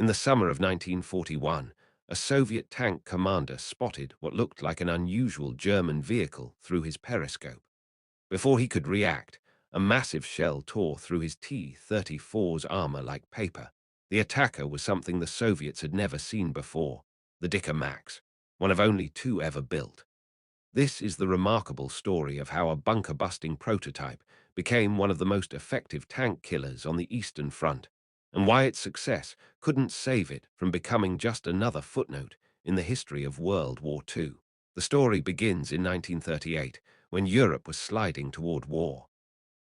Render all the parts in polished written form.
In the summer of 1941, a Soviet tank commander spotted what looked like an unusual German vehicle through his periscope. Before he could react, a massive shell tore through his T-34's armor like paper. The attacker was something the Soviets had never seen before, the Dicker Max, one of only two ever built. This is the remarkable story of how a bunker-busting prototype became one of the most effective tank killers on the Eastern Front, and why its success couldn't save it from becoming just another footnote in the history of World War II. The story begins in 1938, when Europe was sliding toward war.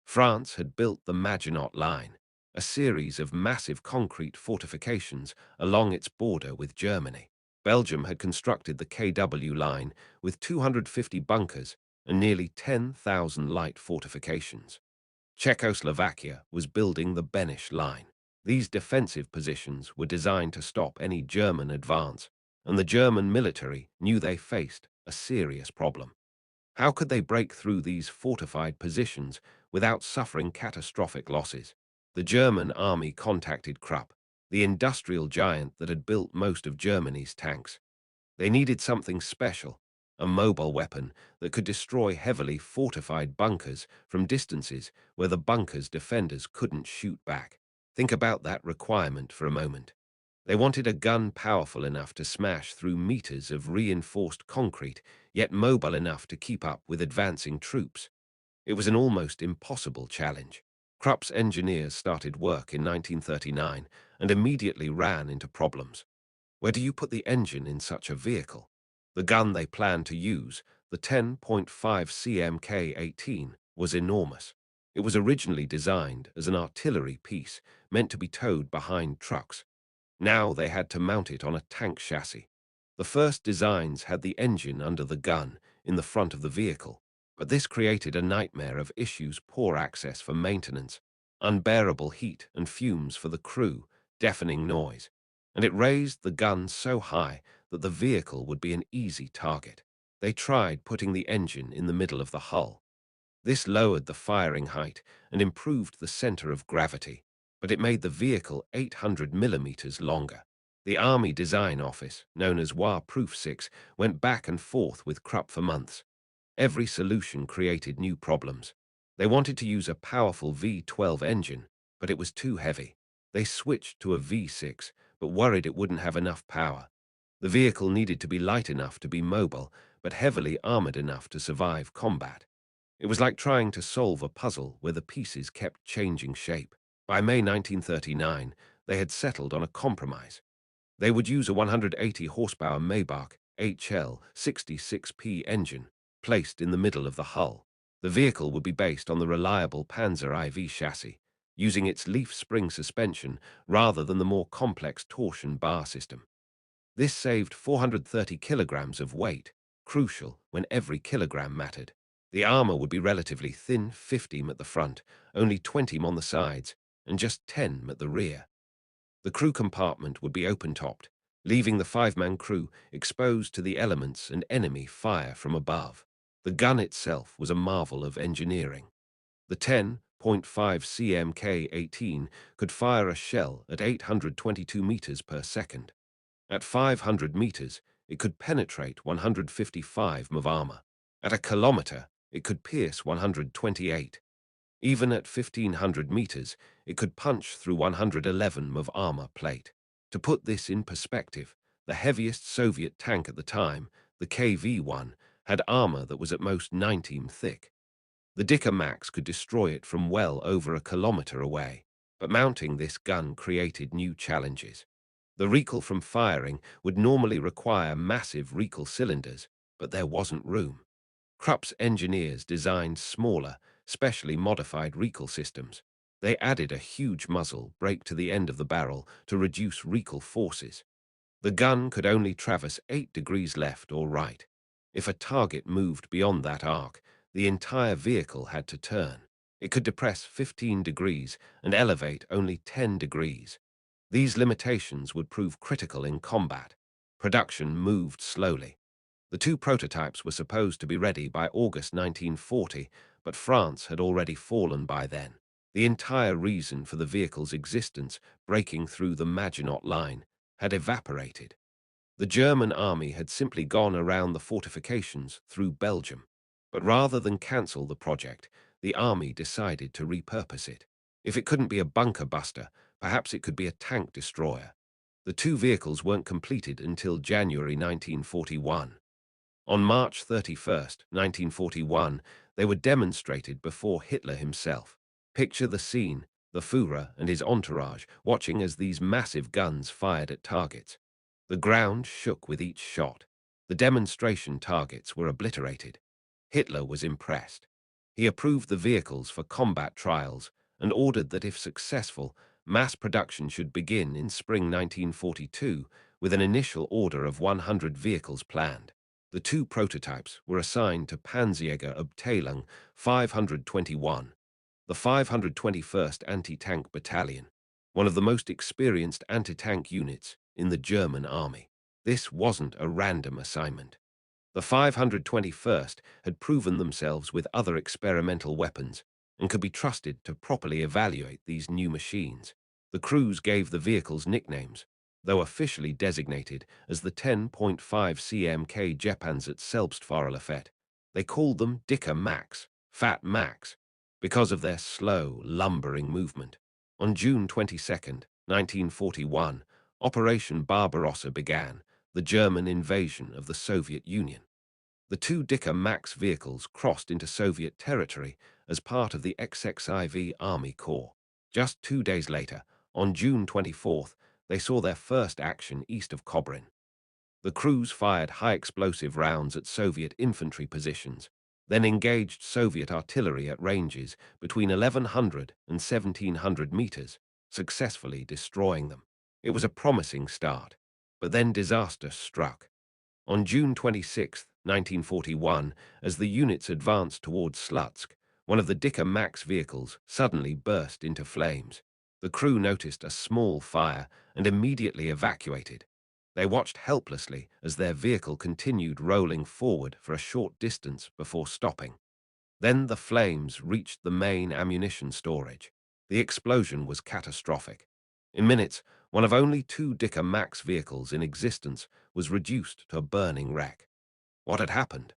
France had built the Maginot Line, a series of massive concrete fortifications along its border with Germany. Belgium had constructed the KW Line with 250 bunkers and nearly 10,000 light fortifications. Czechoslovakia was building the Benish Line. These defensive positions were designed to stop any German advance, and the German military knew they faced a serious problem. How could they break through these fortified positions without suffering catastrophic losses? The German army contacted Krupp, the industrial giant that had built most of Germany's tanks. They needed something special, a mobile weapon that could destroy heavily fortified bunkers from distances where the bunker's defenders couldn't shoot back. Think about that requirement for a moment. They wanted a gun powerful enough to smash through meters of reinforced concrete, yet mobile enough to keep up with advancing troops. It was an almost impossible challenge. Krupp's engineers started work in 1939 and immediately ran into problems. Where do you put the engine in such a vehicle? The gun they planned to use, the 10.5 cm K-18, was enormous. It was originally designed as an artillery piece meant to be towed behind trucks. Now they had to mount it on a tank chassis. The first designs had the engine under the gun in the front of the vehicle, but this created a nightmare of issues: poor access for maintenance, unbearable heat and fumes for the crew, deafening noise, and it raised the gun so high that the vehicle would be an easy target. They tried putting the engine in the middle of the hull. This lowered the firing height and improved the center of gravity, but it made the vehicle 800 millimeters longer. The Army Design Office, known as WA-Proof 6, went back and forth with Krupp for months. Every solution created new problems. They wanted to use a powerful V12 engine, but it was too heavy. They switched to a V6, but worried it wouldn't have enough power. The vehicle needed to be light enough to be mobile, but heavily armored enough to survive combat. It was like trying to solve a puzzle where the pieces kept changing shape. By May 1939, they had settled on a compromise. They would use a 180 horsepower Maybach HL 66P engine placed in the middle of the hull. The vehicle would be based on the reliable Panzer IV chassis, using its leaf spring suspension rather than the more complex torsion bar system. This saved 430 kilograms of weight, crucial when every kilogram mattered. The armor would be relatively thin, 50 mm at the front, only 20 mm on the sides, and just 10 mm at the rear. The crew compartment would be open-topped, leaving the five-man crew exposed to the elements and enemy fire from above. The gun itself was a marvel of engineering. The 10.5 cm K-18 could fire a shell at 822 meters per second. At 500 meters, it could penetrate 155 mm of armor. At a kilometer, it could pierce 128. Even at 1,500 meters, it could punch through 111 mm of armor plate. To put this in perspective, the heaviest Soviet tank at the time, the KV-1, had armor that was at most 90 mm thick. The Dicker Max could destroy it from well over a kilometer away, but mounting this gun created new challenges. The recoil from firing would normally require massive recoil cylinders, but there wasn't room. Krupp's engineers designed smaller, specially modified recoil systems. They added a huge muzzle brake to the end of the barrel to reduce recoil forces. The gun could only traverse 8 degrees left or right. If a target moved beyond that arc, the entire vehicle had to turn. It could depress 15 degrees and elevate only 10 degrees. These limitations would prove critical in combat. Production moved slowly. The two prototypes were supposed to be ready by August 1940, but France had already fallen by then. The entire reason for the vehicle's existence, breaking through the Maginot Line, had evaporated. The German army had simply gone around the fortifications through Belgium. But rather than cancel the project, the army decided to repurpose it. If it couldn't be a bunker buster, perhaps it could be a tank destroyer. The two vehicles weren't completed until January 1941. On March 31st, 1941, they were demonstrated before Hitler himself. Picture the scene, the Führer and his entourage watching as these massive guns fired at targets. The ground shook with each shot. The demonstration targets were obliterated. Hitler was impressed. He approved the vehicles for combat trials and ordered that if successful, mass production should begin in spring 1942 with an initial order of 100 vehicles planned. The two prototypes were assigned to Panzerjägerabteilung 521, the 521st Anti-Tank Battalion, one of the most experienced anti-tank units in the German army. This wasn't a random assignment. The 521st had proven themselves with other experimental weapons and could be trusted to properly evaluate these new machines. The crews gave the vehicles nicknames, though officially designated as the 10.5 cmk Jepanzer Selbstfahrerlafette. They called them Dicker Max, Fat Max, because of their slow, lumbering movement. On June 22, 1941, Operation Barbarossa began, the German invasion of the Soviet Union. The two Dicker Max vehicles crossed into Soviet territory as part of the XXIV Army Corps. Just 2 days later, on June 24th, they saw their first action east of Kobrin. The crews fired high-explosive rounds at Soviet infantry positions, then engaged Soviet artillery at ranges between 1,100 and 1,700 meters, successfully destroying them. It was a promising start, but then disaster struck. On June 26, 1941, as the units advanced towards Slutsk, one of the Dicker Max vehicles suddenly burst into flames. The crew noticed a small fire and immediately evacuated. They watched helplessly as their vehicle continued rolling forward for a short distance before stopping. Then the flames reached the main ammunition storage. The explosion was catastrophic. In minutes, one of only two Dicker Max vehicles in existence was reduced to a burning wreck. What had happened?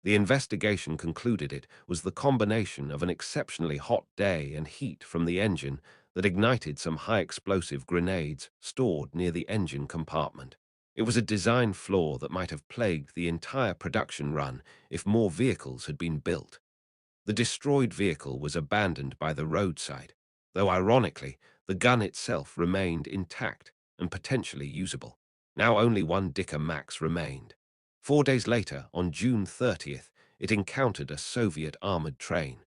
The investigation concluded it was the combination of an exceptionally hot day and heat from the engine that ignited some high-explosive grenades stored near the engine compartment. It was a design flaw that might have plagued the entire production run if more vehicles had been built. The destroyed vehicle was abandoned by the roadside, though ironically, the gun itself remained intact and potentially usable. Now only one Dicker Max remained. 4 days later, on June 30th, it encountered a Soviet armored train.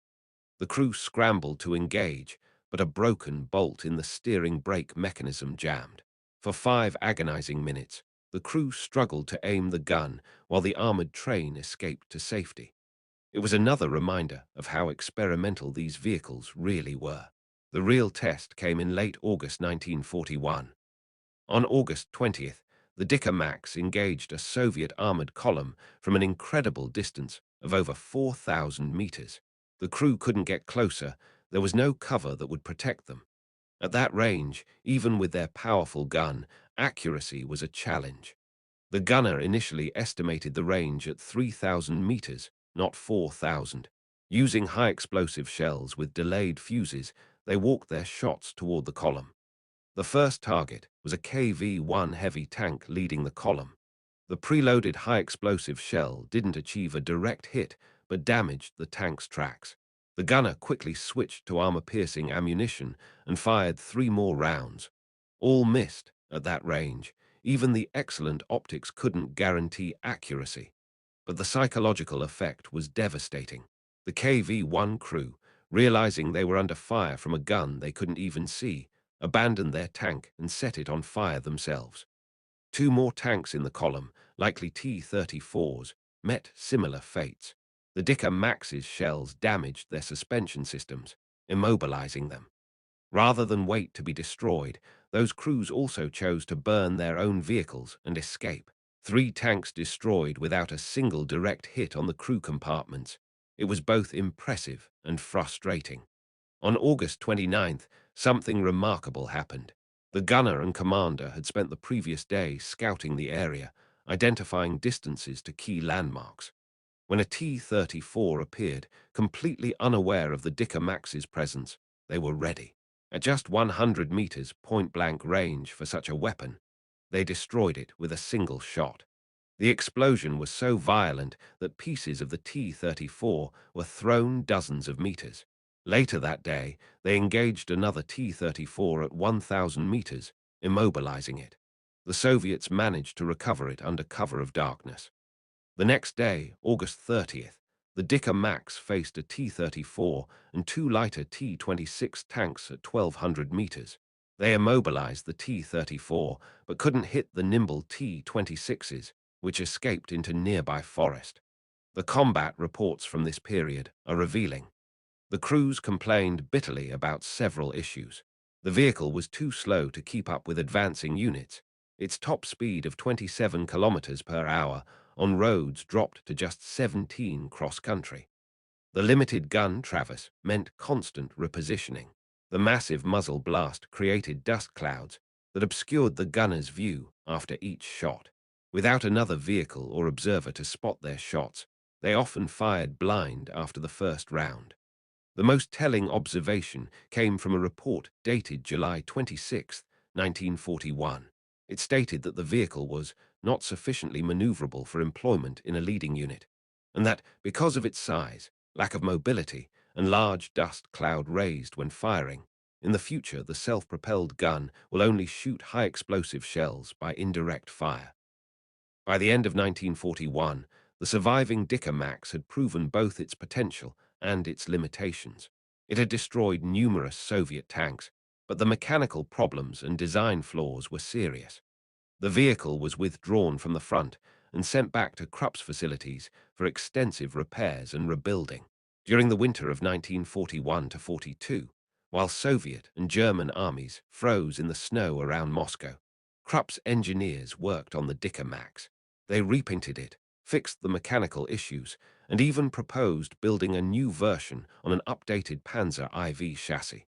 The crew scrambled to engage, but a broken bolt in the steering brake mechanism jammed. For 5 agonizing minutes, the crew struggled to aim the gun while the armored train escaped to safety. It was another reminder of how experimental these vehicles really were. The real test came in late August 1941. On August 20th, the Dicker Max engaged a Soviet armored column from an incredible distance of over 4,000 meters. The crew couldn't get closer. There was no cover that would protect them. At that range, even with their powerful gun, accuracy was a challenge. The gunner initially estimated the range at 3,000 meters, not 4,000. Using high-explosive shells with delayed fuses, they walked their shots toward the column. The first target was a KV-1 heavy tank leading the column. The preloaded high-explosive shell didn't achieve a direct hit, but damaged the tank's tracks. The gunner quickly switched to armor-piercing ammunition and fired 3 more rounds. All missed at that range. Even the excellent optics couldn't guarantee accuracy. But the psychological effect was devastating. The KV-1 crew, realizing they were under fire from a gun they couldn't even see, abandoned their tank and set it on fire themselves. 2 more tanks in the column, likely T-34s, met similar fates. The Dicker Max's shells damaged their suspension systems, immobilizing them. Rather than wait to be destroyed, those crews also chose to burn their own vehicles and escape. 3 tanks destroyed without a single direct hit on the crew compartments. It was both impressive and frustrating. On August 29th, something remarkable happened. The gunner and commander had spent the previous day scouting the area, identifying distances to key landmarks. When a T-34 appeared, completely unaware of the Dicker Max's presence, they were ready. At just 100 meters point-blank range for such a weapon, they destroyed it with a single shot. The explosion was so violent that pieces of the T-34 were thrown dozens of meters. Later that day, they engaged another T-34 at 1,000 meters, immobilizing it. The Soviets managed to recover it under cover of darkness. The next day, August 30th, the Dicker Max faced a T-34 and two lighter T-26 tanks at 1,200 meters. They immobilized the T-34, but couldn't hit the nimble T-26s, which escaped into nearby forest. The combat reports from this period are revealing. The crews complained bitterly about several issues. The vehicle was too slow to keep up with advancing units. Its top speed of 27 kilometers per hour on roads dropped to just 17 cross-country. The limited gun traverse meant constant repositioning. The massive muzzle blast created dust clouds that obscured the gunner's view after each shot. Without another vehicle or observer to spot their shots, they often fired blind after the first round. The most telling observation came from a report dated July 26, 1941. It stated that the vehicle was not sufficiently maneuverable for employment in a leading unit, and that because of its size, lack of mobility, and large dust cloud raised when firing, in the future the self-propelled gun will only shoot high-explosive shells by indirect fire. By the end of 1941, the surviving Dicker Max had proven both its potential and its limitations. It had destroyed numerous Soviet tanks, but the mechanical problems and design flaws were serious. The vehicle was withdrawn from the front and sent back to Krupp's facilities for extensive repairs and rebuilding. During the winter of 1941-42, while Soviet and German armies froze in the snow around Moscow, Krupp's engineers worked on the Dicker Max. They repainted it, fixed the mechanical issues, and even proposed building a new version on an updated Panzer IV chassis.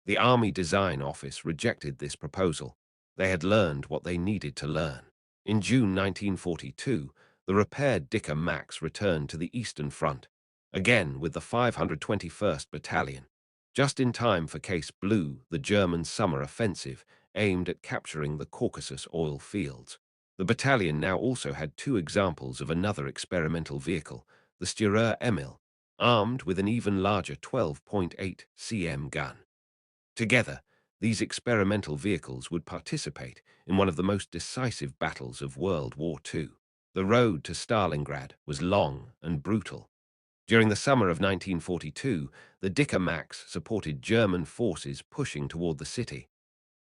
The Army Design Office rejected this proposal. They had learned what they needed to learn. In June 1942, the repaired Dicker Max returned to the Eastern Front, again with the 521st Battalion, just in time for Case Blue, the German summer offensive aimed at capturing the Caucasus oil fields. The battalion now also had two examples of another experimental vehicle, the Steyrer Emil, armed with an even larger 12.8 cm gun. Together, these experimental vehicles would participate in one of the most decisive battles of World War II. The road to Stalingrad was long and brutal. During the summer of 1942, the Dicker Max supported German forces pushing toward the city.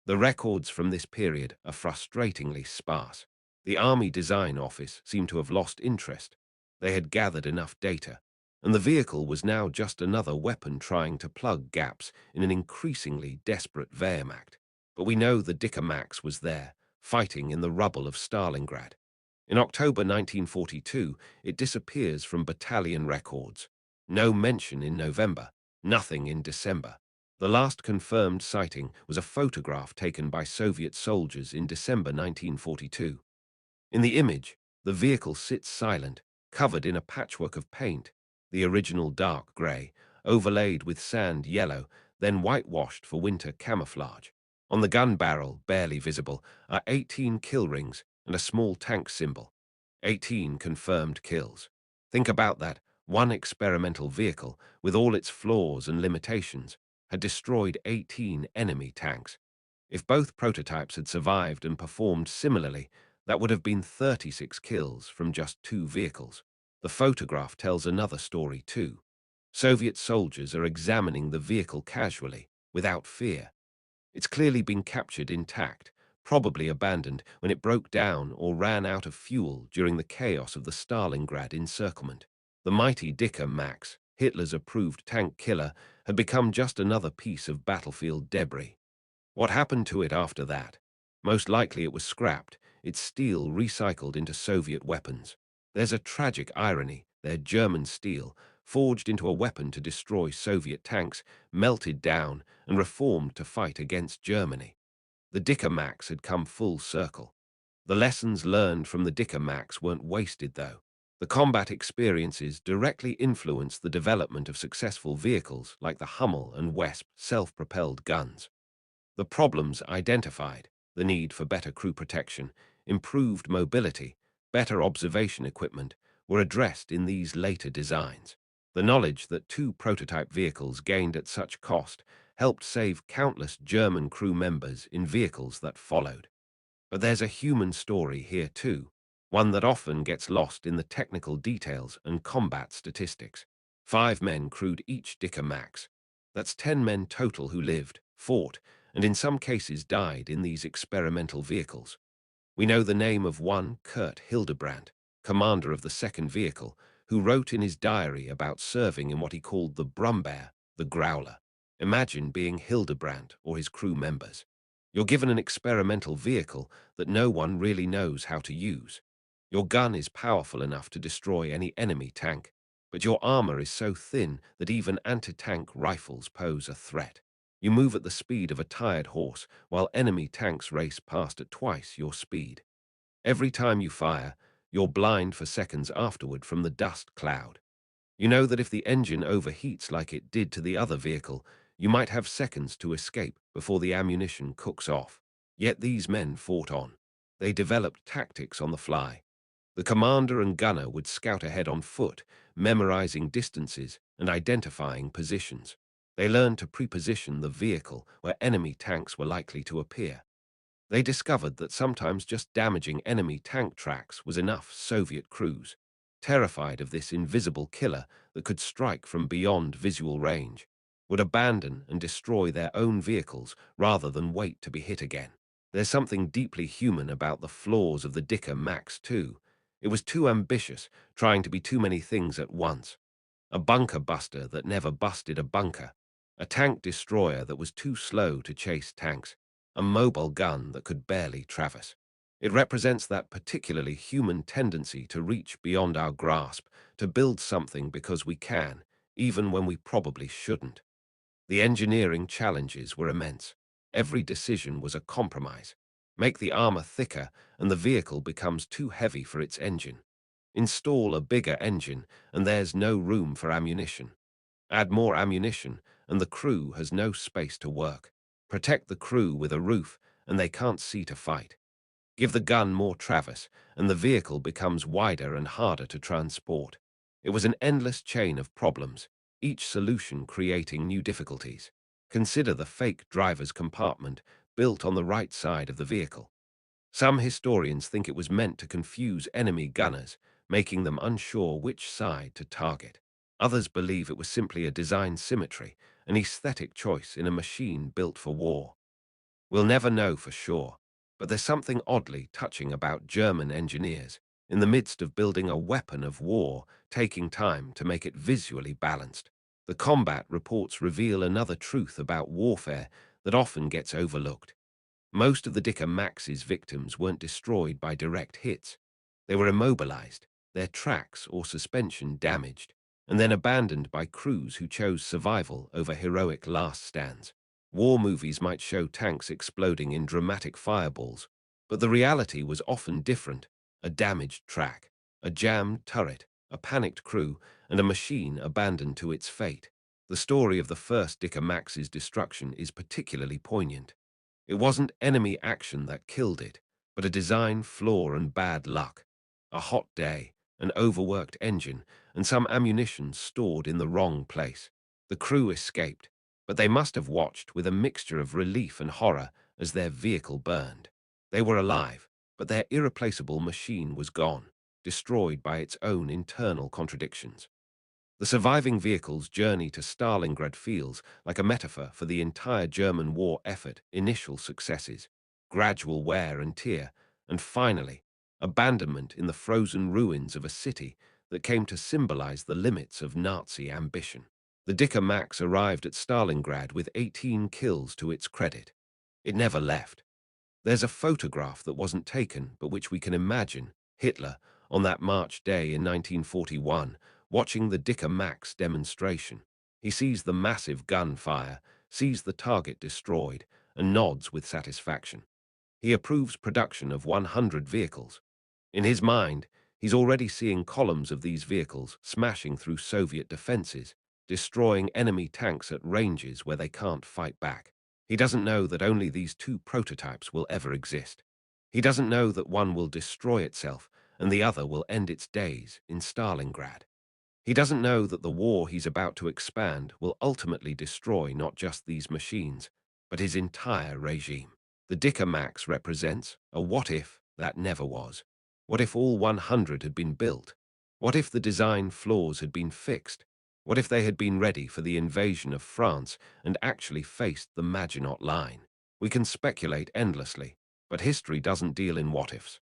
The records from this period are frustratingly sparse. The Army Design Office seemed to have lost interest. They had gathered enough data, and the vehicle was now just another weapon trying to plug gaps in an increasingly desperate Wehrmacht. But we know the Dicker Max was there, fighting in the rubble of Stalingrad. In October 1942, it disappears from battalion records. No mention in November, nothing in December. The last confirmed sighting was a photograph taken by Soviet soldiers in December 1942. In the image, the vehicle sits silent, covered in a patchwork of paint, the original dark grey, overlaid with sand yellow, then whitewashed for winter camouflage. On the gun barrel, barely visible, are 18 kill rings and a small tank symbol. 18 confirmed kills. Think about that. One experimental vehicle, with all its flaws and limitations, had destroyed 18 enemy tanks. If both prototypes had survived and performed similarly, that would have been 36 kills from just two vehicles. The photograph tells another story too. Soviet soldiers are examining the vehicle casually, without fear. It's clearly been captured intact, probably abandoned when it broke down or ran out of fuel during the chaos of the Stalingrad encirclement. The mighty Dicker Max, Hitler's approved tank killer, had become just another piece of battlefield debris. What happened to it after that? Most likely it was scrapped, its steel recycled into Soviet weapons. There's a tragic irony there. German steel, forged into a weapon to destroy Soviet tanks, melted down and reformed to fight against Germany. The Dicker Max had come full circle. The lessons learned from the Dicker Max weren't wasted, though. The combat experiences directly influenced the development of successful vehicles like the Hummel and Wesp self-propelled guns. The problems identified, the need for better crew protection, improved mobility, better observation equipment, were addressed in these later designs. The knowledge that two prototype vehicles gained at such cost helped save countless German crew members in vehicles that followed. But there's a human story here too, one that often gets lost in the technical details and combat statistics. 5 men crewed each Dicker Max. That's 10 men total who lived, fought, and in some cases died in these experimental vehicles. We know the name of one Kurt Hildebrandt, commander of the second vehicle, who wrote in his diary about serving in what he called the Brumbear, the Growler. Imagine being Hildebrandt or his crew members. You're given an experimental vehicle that no one really knows how to use. Your gun is powerful enough to destroy any enemy tank, but your armor is so thin that even anti-tank rifles pose a threat. You move at the speed of a tired horse, while enemy tanks race past at twice your speed. Every time you fire, you're blind for seconds afterward from the dust cloud. You know that if the engine overheats like it did to the other vehicle, you might have seconds to escape before the ammunition cooks off. Yet these men fought on. They developed tactics on the fly. The commander and gunner would scout ahead on foot, memorizing distances and identifying positions. They learned to preposition the vehicle where enemy tanks were likely to appear. They discovered that sometimes just damaging enemy tank tracks was enough. Soviet crews, terrified of this invisible killer that could strike from beyond visual range, would abandon and destroy their own vehicles rather than wait to be hit again. There's something deeply human about the flaws of the Dicker Max too. It was too ambitious, trying to be too many things at once. A bunker buster that never busted a bunker, a tank destroyer that was too slow to chase tanks, a mobile gun that could barely traverse. It represents that particularly human tendency to reach beyond our grasp, to build something because we can, even when we probably shouldn't. The engineering challenges were immense. Every decision was a compromise. Make the armor thicker and the vehicle becomes too heavy for its engine. Install a bigger engine and there's no room for ammunition. Add more ammunition and the crew has no space to work. Protect the crew with a roof and they can't see to fight. Give the gun more traverse and the vehicle becomes wider and harder to transport. It was an endless chain of problems, each solution creating new difficulties. Consider the fake driver's compartment built on the right side of the vehicle. Some historians think it was meant to confuse enemy gunners, making them unsure which side to target. Others believe it was simply a design symmetry, an aesthetic choice in a machine built for war. We'll never know for sure, but there's something oddly touching about German engineers, in the midst of building a weapon of war, taking time to make it visually balanced. The combat reports reveal another truth about warfare that often gets overlooked. Most of the Dicker Max's victims weren't destroyed by direct hits. They were immobilized, their tracks or suspension damaged, and then abandoned by crews who chose survival over heroic last stands. War movies might show tanks exploding in dramatic fireballs, but the reality was often different. A damaged track, a jammed turret, a panicked crew, and a machine abandoned to its fate. The story of the first Dicker Max's destruction is particularly poignant. It wasn't enemy action that killed it, but a design flaw and bad luck. A hot day, an overworked engine, and some ammunition stored in the wrong place. The crew escaped, but they must have watched with a mixture of relief and horror as their vehicle burned. They were alive, but their irreplaceable machine was gone, destroyed by its own internal contradictions. The surviving vehicle's journey to Stalingrad feels like a metaphor for the entire German war effort: initial successes, gradual wear and tear, and finally, abandonment in the frozen ruins of a city that came to symbolize the limits of Nazi ambition. The Dicker Max arrived at Stalingrad with 18 kills to its credit. It never left. There's a photograph that wasn't taken, but which we can imagine: Hitler, on that March day in 1941, watching the Dicker Max demonstration. He sees the massive gunfire, sees the target destroyed, and nods with satisfaction. He approves production of 100 vehicles. In his mind, he's already seeing columns of these vehicles smashing through Soviet defenses, destroying enemy tanks at ranges where they can't fight back. He doesn't know that only these two prototypes will ever exist. He doesn't know that one will destroy itself and the other will end its days in Stalingrad. He doesn't know that the war he's about to expand will ultimately destroy not just these machines, but his entire regime. The Dicker Max represents a what-if that never was. What if all 100 had been built? What if the design flaws had been fixed? What if they had been ready for the invasion of France and actually faced the Maginot Line? We can speculate endlessly, but history doesn't deal in what-ifs.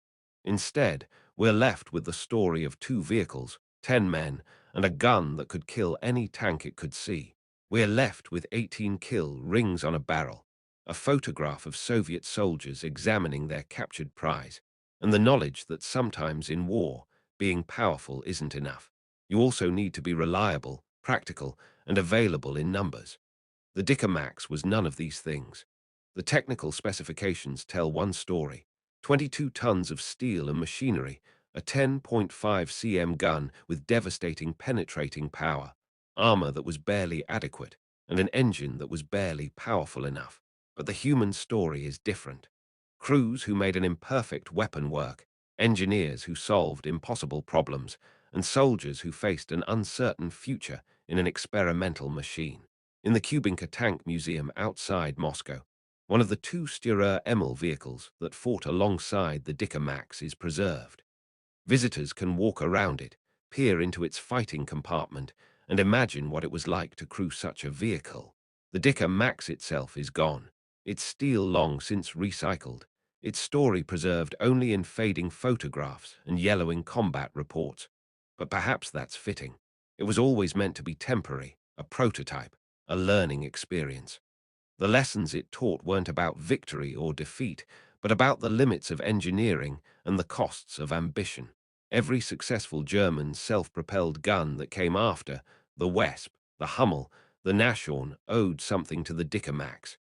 Instead, we're left with the story of two vehicles, 10 men, and a gun that could kill any tank it could see. We're left with 18 kill rings on a barrel, a photograph of Soviet soldiers examining their captured prize, and the knowledge that sometimes in war, being powerful isn't enough. You also need to be reliable, practical, and available in numbers. The Dicker Max was none of these things. The technical specifications tell one story: 22 tons of steel and machinery, a 10.5 cm gun with devastating penetrating power, armor that was barely adequate, and an engine that was barely powerful enough. But the human story is different. Crews who made an imperfect weapon work, engineers who solved impossible problems, and soldiers who faced an uncertain future in an experimental machine. In the Kubinka Tank Museum outside Moscow, one of the two Sturer Emil vehicles that fought alongside the Dicker Max is preserved. Visitors can walk around it, peer into its fighting compartment, and imagine what it was like to crew such a vehicle. The Dicker Max itself is gone, its steel long since recycled, its story preserved only in fading photographs and yellowing combat reports. But perhaps that's fitting. It was always meant to be temporary, a prototype, a learning experience. The lessons it taught weren't about victory or defeat, but about the limits of engineering and the costs of ambition. Every successful German self-propelled gun that came after, the Wesp, the Hummel, the Nashorn, owed something to the Dicker Max.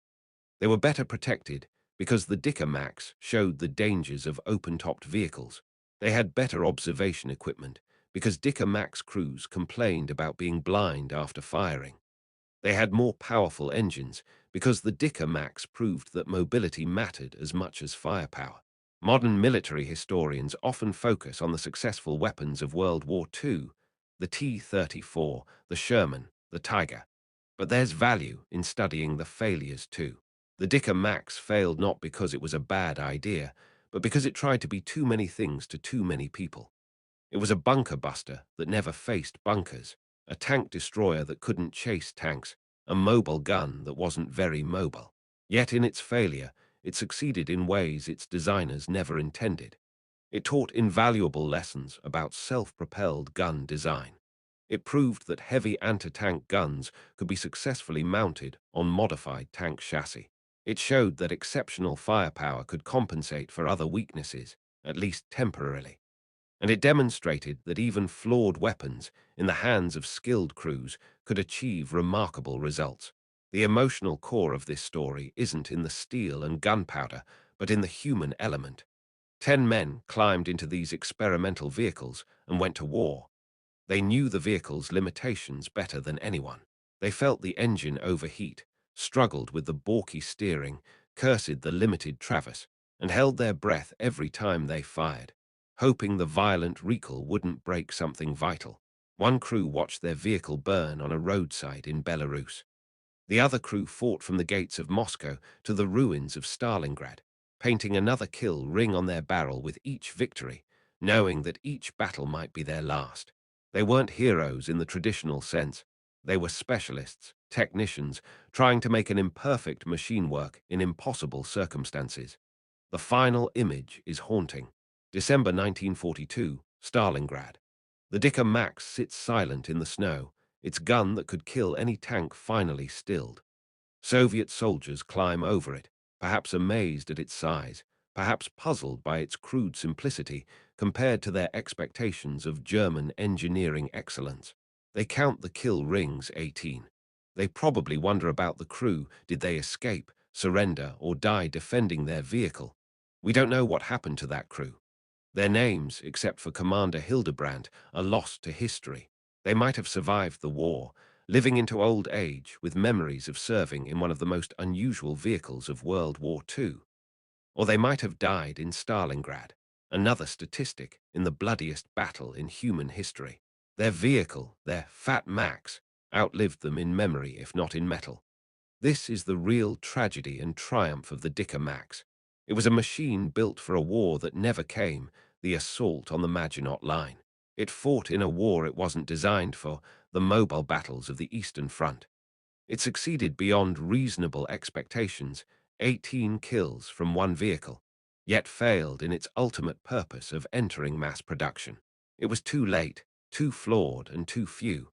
They were better protected because the Dicker Max showed the dangers of open-topped vehicles. They had better observation equipment because Dicker Max crews complained about being blind after firing. They had more powerful engines because the Dicker Max proved that mobility mattered as much as firepower. Modern military historians often focus on the successful weapons of World War II, the T-34, the Sherman, the Tiger. But there's value in studying the failures too. The Dicker Max failed not because it was a bad idea, but because it tried to be too many things to too many people. It was a bunker buster that never faced bunkers, a tank destroyer that couldn't chase tanks, a mobile gun that wasn't very mobile. Yet in its failure, it succeeded in ways its designers never intended. It taught invaluable lessons about self-propelled gun design. It proved that heavy anti-tank guns could be successfully mounted on modified tank chassis. It showed that exceptional firepower could compensate for other weaknesses, at least temporarily. And it demonstrated that even flawed weapons in the hands of skilled crews could achieve remarkable results. The emotional core of this story isn't in the steel and gunpowder, but in the human element. 10 men climbed into these experimental vehicles and went to war. They knew the vehicle's limitations better than anyone. They felt the engine overheat, struggled with the balky steering, cursed the limited traverse, and held their breath every time they fired, hoping the violent recoil wouldn't break something vital. One crew watched their vehicle burn on a roadside in Belarus. The other crew fought from the gates of Moscow to the ruins of Stalingrad, painting another kill ring on their barrel with each victory, knowing that each battle might be their last. They weren't heroes in the traditional sense. They were specialists, technicians, trying to make an imperfect machine work in impossible circumstances. The final image is haunting. December 1942, Stalingrad. The Dicker Max sits silent in the snow, its gun that could kill any tank finally stilled. Soviet soldiers climb over it, perhaps amazed at its size, perhaps puzzled by its crude simplicity compared to their expectations of German engineering excellence. They count the kill rings 18. They probably wonder about the crew. Did they escape, surrender, or die defending their vehicle? We don't know what happened to that crew. Their names, except for Commander Hildebrand, are lost to history. They might have survived the war, living into old age with memories of serving in one of the most unusual vehicles of World War II. Or they might have died in Stalingrad, another statistic in the bloodiest battle in human history. Their vehicle, their Fat Max, outlived them in memory if not in metal. This is the real tragedy and triumph of the Dicker Max. It was a machine built for a war that never came, the assault on the Maginot Line. It fought in a war it wasn't designed for, the mobile battles of the Eastern Front. It succeeded beyond reasonable expectations, 18 kills from one vehicle, yet failed in its ultimate purpose of entering mass production. It was too late, too flawed, and too few.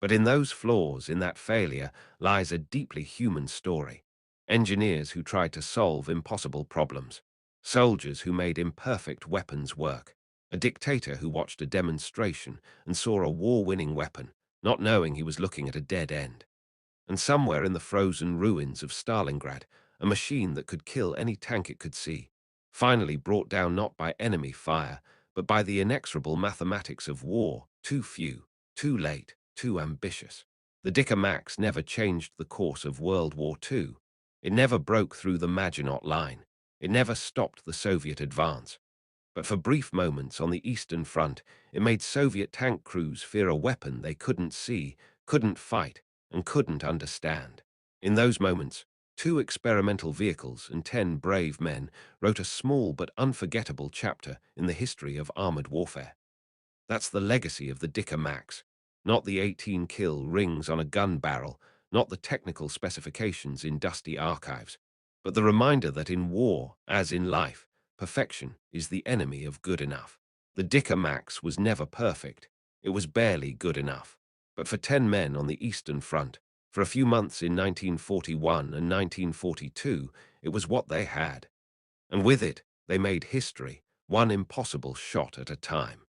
But in those flaws, in that failure, lies a deeply human story. Engineers who tried to solve impossible problems. Soldiers who made imperfect weapons work. A dictator who watched a demonstration and saw a war-winning weapon, not knowing he was looking at a dead end. And somewhere in the frozen ruins of Stalingrad, a machine that could kill any tank it could see, finally brought down not by enemy fire, but by the inexorable mathematics of war, too few, too late, too ambitious. The Dicker Max never changed the course of World War II. It never broke through the Maginot Line. It never stopped the Soviet advance. But for brief moments on the Eastern Front, it made Soviet tank crews fear a weapon they couldn't see, couldn't fight, and couldn't understand. In those moments, 2 experimental vehicles and 10 brave men wrote a small but unforgettable chapter in the history of armored warfare. That's the legacy of the Dicker Max, not the 18-kill rings on a gun barrel, not the technical specifications in dusty archives, but the reminder that in war, as in life, perfection is the enemy of good enough. The Dicker Max was never perfect. It was barely good enough. But for 10 men on the Eastern Front, for a few months in 1941 and 1942, it was what they had. And with it, they made history, one impossible shot at a time.